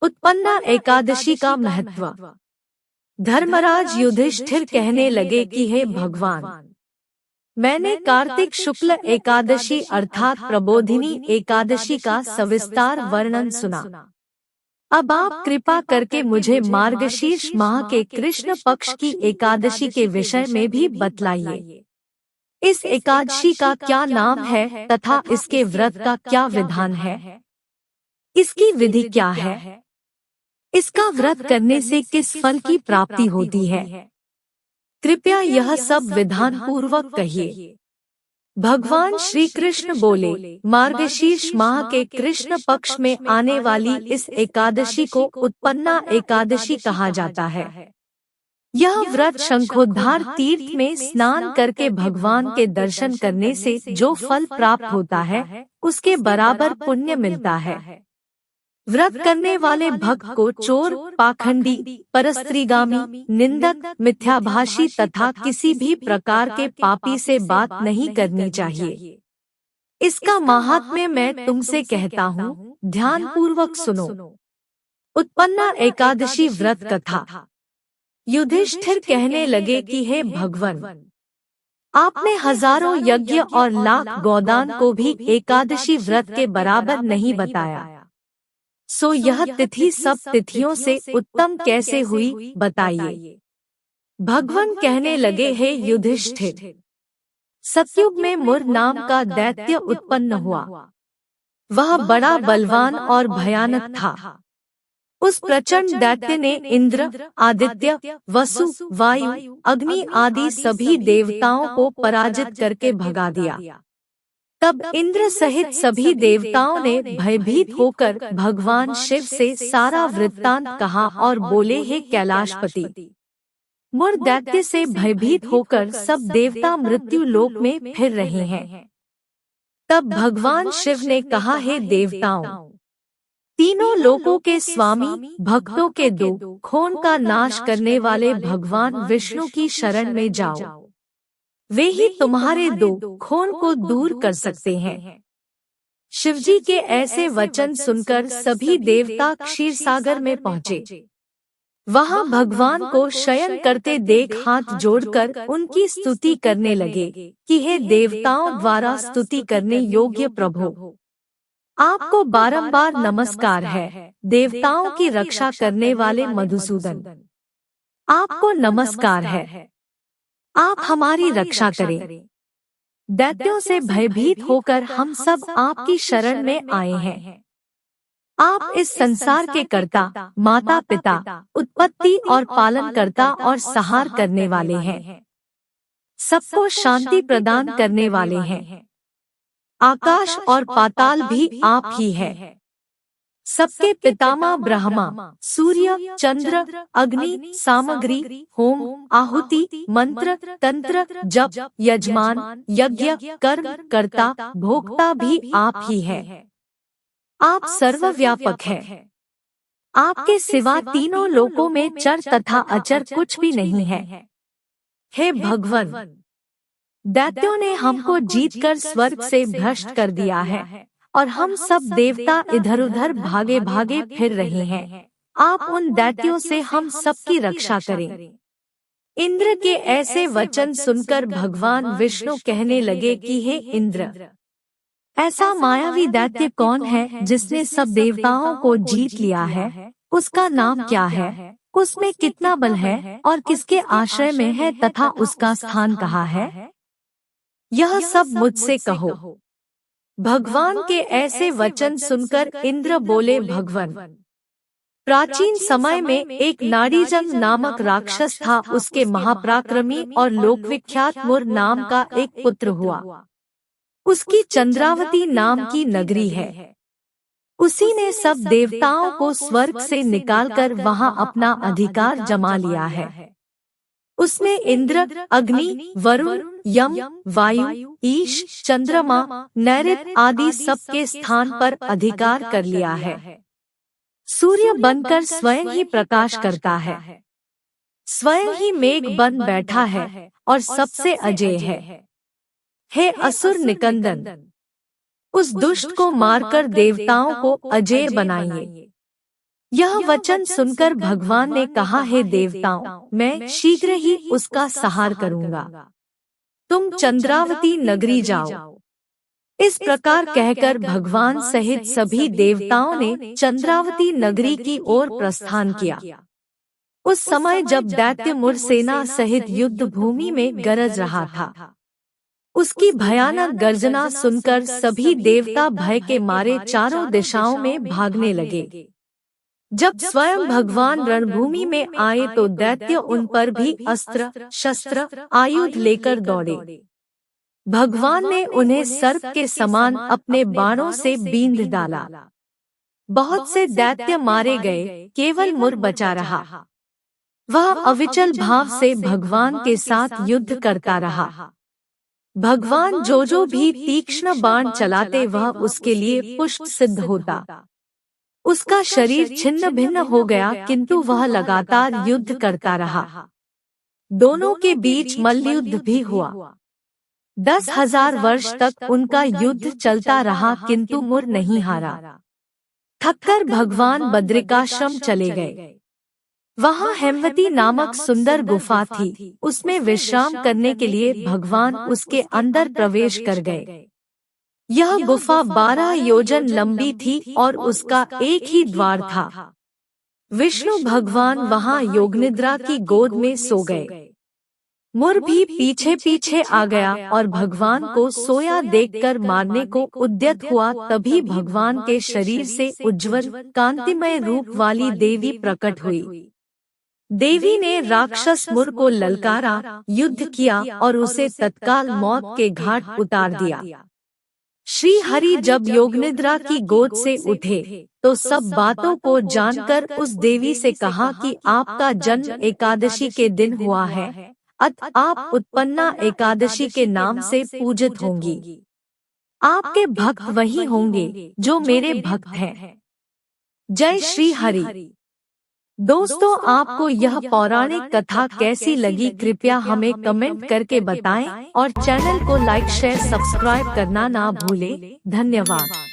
उत्पन्ना एकादशी का महत्व। धर्मराज युधिष्ठिर कहने लगे कि हे भगवान, मैंने कार्तिक शुक्ल एकादशी अर्थात प्रबोधिनी एकादशी का सविस्तार वर्णन सुना। अब आप कृपा करके मुझे मार्गशीर्ष माह के कृष्ण पक्ष की एकादशी के विषय में भी बतलाइए। इस एकादशी का क्या नाम है तथा इसके व्रत का क्या विधान है? इसकी विधि क्या है? इसका व्रत करने से किस फल की प्राप्ति होती है? कृपया यह सब विधान पूर्वक कहिए। भगवान श्री कृष्ण बोले, मार्गशीर्ष माह के कृष्ण पक्ष में आने वाली इस एकादशी को उत्पन्ना एकादशी कहा जाता है। यह व्रत शंखोद्धार तीर्थ में स्नान करके भगवान के दर्शन करने से जो फल प्राप्त होता है, उसके बराबर पुण्य मिलता है। व्रत करने वाले भक्त को चोर, पाखंडी, परस्त्रीगामी, निंदक, मिथ्याभाषी तथा किसी भी प्रकार के पापी से बात नहीं करनी चाहिए। इसका महात्म्य मैं तुमसे कहता हूँ, ध्यान पूर्वक सुनो। उत्पन्ना एकादशी व्रत कथा। युधिष्ठिर कहने लगे कि हे भगवन, आपने हजारों यज्ञ और लाख गोदान को भी एकादशी व्रत के बराबर नहीं बताया, सो यह तिथि सब तिथियों से उत्तम कैसे हुई, बताइए। भगवान कहने लगे, हे युधिष्ठिर, सतयुग में मुर नाम का दैत्य उत्पन्न हुआ। वह बड़ा बलवान और भयानक था। उस प्रचंड दैत्य ने इंद्र, आदित्य, वसु, वायु, अग्नि आदि सभी देवताओं को पराजित करके भगा दिया। तब इंद्र सहित सभी देवताओं ने भयभीत होकर भगवान शिव से सारा वृत्तांत कहा और बोले, हे कैलाशपति, मुर दैत्य से भयभीत होकर सब देवता मृत्यु लोक में फिर रहे हैं। तब भगवान शिव ने कहा, हे देवताओं, तीनों लोकों के स्वामी, भक्तों के दुख खून का नाश करने वाले भगवान विष्णु की शरण में जाओ। वे ही तुम्हारे दुख खून को दूर कर सकते हैं। शिवजी के ऐसे वचन सुनकर सभी देवता क्षीरसागर में पहुँचे। वहाँ भगवान को शयन करते देख हाथ जोड़कर उनकी स्तुति करने लगे कि हे देवताओं द्वारा स्तुति करने योग्य प्रभु, आपको बारंबार नमस्कार है। देवताओं की रक्षा करने वाले मधुसूदन, आपको नमस्कार है। आप हमारी रक्षा करें। दैत्यों से भयभीत होकर हम सब आपकी शरण में आए हैं। आप इस संसार के कर्ता, माता पिता, उत्पत्ति और पालन करता और संहार करने वाले हैं। सबको शांति प्रदान करने वाले हैं। आकाश और पाताल भी आप ही है। सबके पितामह ब्रह्मा, सूर्य, चंद्र, अग्नि, सामग्री, होम, आहुति, मंत्र, तंत्र, जप, यजमान, यज्ञ, कर्म, कर्ता, भोक्ता भी आप ही है। आप सर्वव्यापक हैं। आपके सिवा तीनों लोकों में चर तथा अचर कुछ भी नहीं है। हे भगवन, दैत्यों ने हमको जीतकर स्वर्ग से भ्रष्ट कर दिया है और हम सब देवता इधर उधर भागे भागे फिर रहे हैं। आप उन दैत्यों से हम सबकी रक्षा करें। इंद्र के ऐसे वचन सुनकर भगवान विष्णु कहने लगे कि हे इंद्र, ऐसा मायावी दैत्य कौन है जिसने सब देवताओं को जीत लिया है? उसका नाम क्या है? उसमें कितना बल है और किसके आश्रय में है तथा उसका स्थान कहाँ है? यह सब मुझसे कहो। भगवान के ऐसे वचन सुनकर इंद्र बोले, भगवन, प्राचीन समय में एक नाड़ीजंग नामक राक्षस था। उसके महापराक्रमी और लोकविख्यात मुर नाम का एक पुत्र हुआ। उसकी चंद्रावती नाम की नगरी है। उसी ने सब देवताओं को स्वर्ग से निकालकर वहां अपना अधिकार जमा लिया है। उसने इंद्र, अग्नि, वरुण, यम, वायु, ईश, चंद्रमा, नैऋत आदि सबके स्थान पर अधिकार कर लिया है। सूर्य बनकर स्वयं ही प्रकाश करता है। स्वयं ही मेघ बन बैठा है और सबसे अजेय है। हे असुर निकंदन, उस दुष्ट को मारकर देवताओं को अजेय बनाइए। यह वचन सुनकर भगवान ने कहा, हे देवताओं, मैं शीघ्र ही उसका संहार करूंगा। तुम चंद्रावती नगरी जाओ। इस प्रकार कहकर भगवान सहित सभी देवताओं ने चंद्रावती नगरी की ओर प्रस्थान किया। उस समय जब दैत्य मुर सेना सहित युद्ध भूमि में गरज रहा था, उसकी भयानक गर्जना सुनकर सभी देवता भय के मारे चारों दिशाओं में भागने लगे। जब स्वयं भगवान रणभूमि में आए तो दैत्य उन पर भी अस्त्र शस्त्र आयुध लेकर दौड़े। भगवान ने उन्हें सर्प के समान अपने बाणों से बींध डाला। बहुत से दैत्य मारे गए, केवल मुर बचा रहा। वह अविचल भाव से भगवान के साथ युद्ध करता रहा। भगवान जो भी तीक्ष्ण बाण चलाते वह उसके लिए पुष्ट सिद्ध होता। उसका शरीर छिन्न भिन्न हो गया, किंतु वह लगातार युद्ध करता रहा। दोनों के बीच मल्लयुद्ध भी हुआ। 10,000 वर्ष तक उनका युद्ध चलता रहा, किंतु मुर नहीं हारा। थककर भगवान बद्रिकाश्रम चले गए। वहाँ हेमवती नामक सुंदर गुफा थी। उसमें विश्राम करने के लिए भगवान उसके अंदर प्रवेश कर गए। यह गुफा 12 योजन लंबी थी और उसका एक ही द्वार था। विष्णु भगवान वहाँ योगनिद्रा की गोद में सो गए। मुर भी पीछे पीछे आ गया और भगवान को सोया देखकर मारने को उद्यत हुआ। तभी भगवान के शरीर से उज्ज्वल कांतिमय रूप वाली देवी प्रकट हुई। देवी ने राक्षस मुर को ललकारा, युद्ध किया और उसे तत्काल मौत के घाट उतार दिया। श्री हरि जब योगनिद्रा की गोद से उठे तो सब बातों को जानकर उस देवी से कहा कि आपका जन्म एकादशी के दिन हुआ है, अतः आप उत्पन्ना एकादशी के नाम से पूजित होंगी। आपके भक्त वही होंगे जो मेरे भक्त हैं। जय श्री हरि। दोस्तों, आपको यह पौराणिक कथा कैसी लगी कृपया हमें कमेंट करके बताएं और चैनल को लाइक शेयर सब्सक्राइब करना ना भूलें। धन्यवाद।